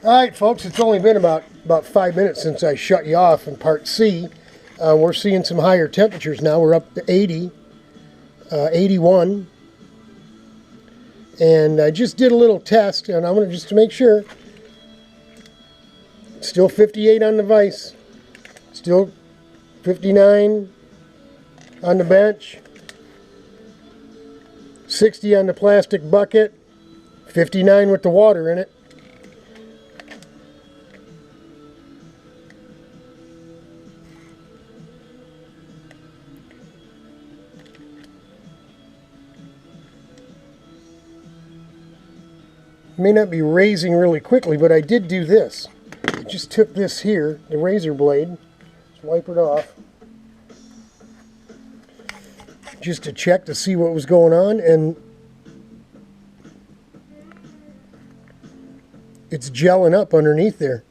Alright folks, it's only been about 5 minutes since I shut you off in part C. We're seeing some higher temperatures now. We're up to 80, 81. And I just did a little test, and I'm going to just to make sure. Still 58 on the vise. Still 59 on the bench. 60 on the plastic bucket. 59 with the water in it. May not be raising really quickly, but I did do this. I just took this here, the razor blade, just wipe it off, just to check to see what was going on, and it's gelling up underneath there.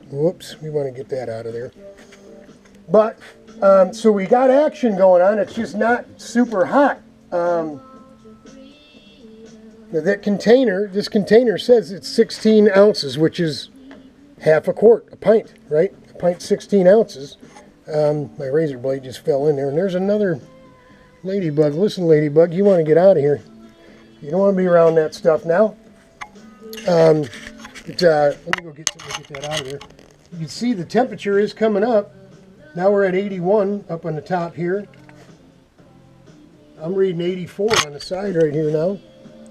Whoops, we want to get that out of there. But, so we got action going on, it's just not super hot. Now that container, this container says it's 16 ounces, which is half a quart, a pint, right? A pint, 16 ounces. My razor blade just fell in there, and there's another ladybug. Listen, ladybug, you want to get out of here. You don't want to be around that stuff now. Let me go get that out of there. You can see the temperature is coming up. Now we're at 81 up on the top here. I'm reading 84 on the side right here now.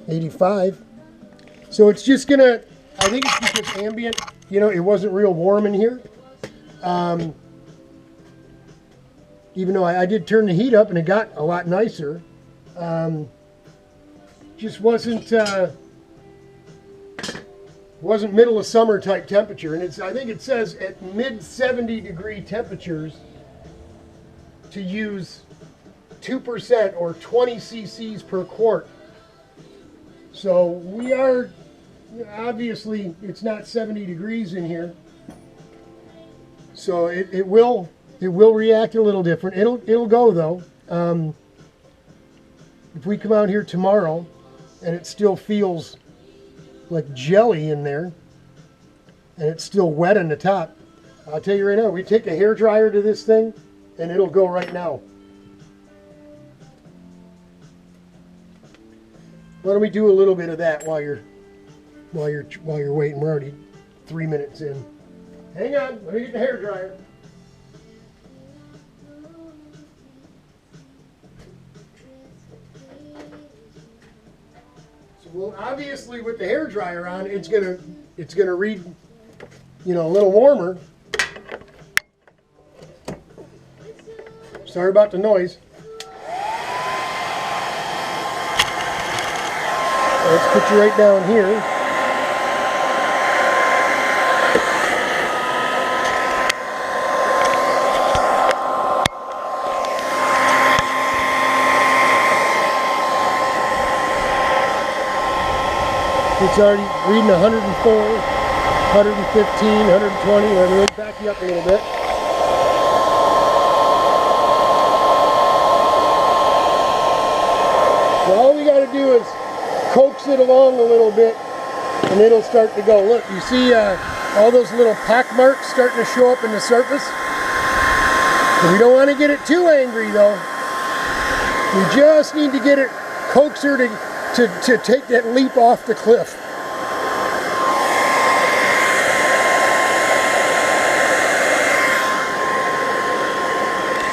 85. So it's just gonna, I think it's because ambient, you know, it wasn't real warm in here. Even though I did turn the heat up and it got a lot nicer. Just wasn't middle of summer type temperature. And it's, I think it says at mid 70 degree temperatures to use 2% or 20 cc's per quart. So we are, obviously it's not 70 degrees in here. So it will react a little different. It'll go though. If we come out here tomorrow and it still feels like jelly in there and it's still wet on the top, I'll tell you right now, we take a hairdryer to this thing and it'll go right now. Why don't we do a little bit of that while you're waiting? We're already 3 minutes in. Hang on, let me get the hairdryer. So, well, obviously with the hairdryer on, it's gonna read, you know, a little warmer. Sorry about the noise. Let's put you right down here. It's already reading 104, 115, 120. Let me back you up a little bit. So all we got to do is coax it along a little bit and it'll start to go. Look, you see all those little pock marks starting to show up in the surface? So we don't want to get it too angry though. We just need to get it, coax her to take that leap off the cliff.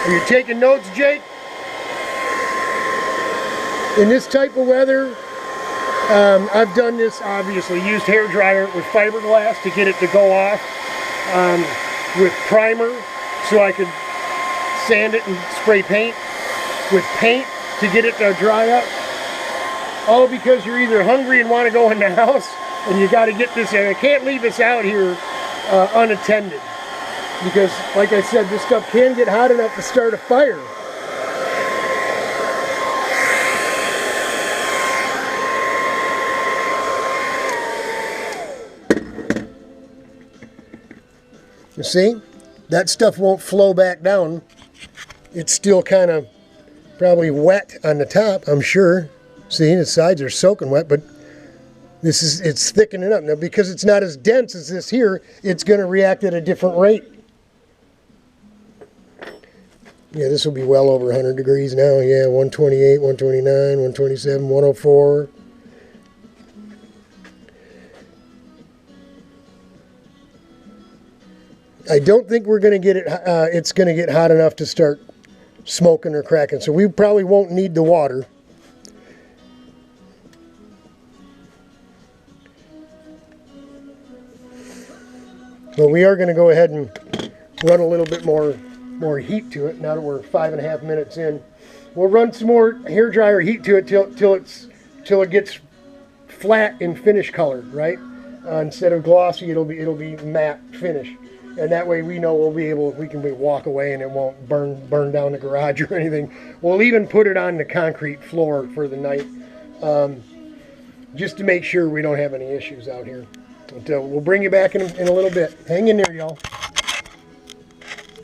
Are you taking notes, Jake? In this type of weather, I've done this, obviously, used hairdryer with fiberglass to get it to go off, with primer so I could sand it and spray paint, with paint to get it to dry up. All because you're either hungry and want to go in the house and you got to get this in. I can't leave this out here unattended because, like I said, this stuff can get hot enough to start a fire. You see, that stuff won't flow back down. It's still kind of probably wet on the top, I'm sure. See, the sides are soaking wet, but It's thickening up. Now, because it's not as dense as this here, it's going to react at a different rate. Yeah, this will be well over 100 degrees now. Yeah, 128, 129, 127, 104. I don't think we're going to get it, it's going to get hot enough to start smoking or cracking. So we probably won't need the water. But we are going to go ahead and run a little bit more heat to it now that we're 5.5 minutes in. We'll run some more hairdryer heat to it till it gets flat and finish colored, right? Instead of glossy, it'll be matte finish, and that way we know we can walk away and it won't burn down the garage or anything. We'll even put it on the concrete floor for the night, just to make sure we don't have any issues out here. But we'll bring you back in a little bit. Hang in there, y'all.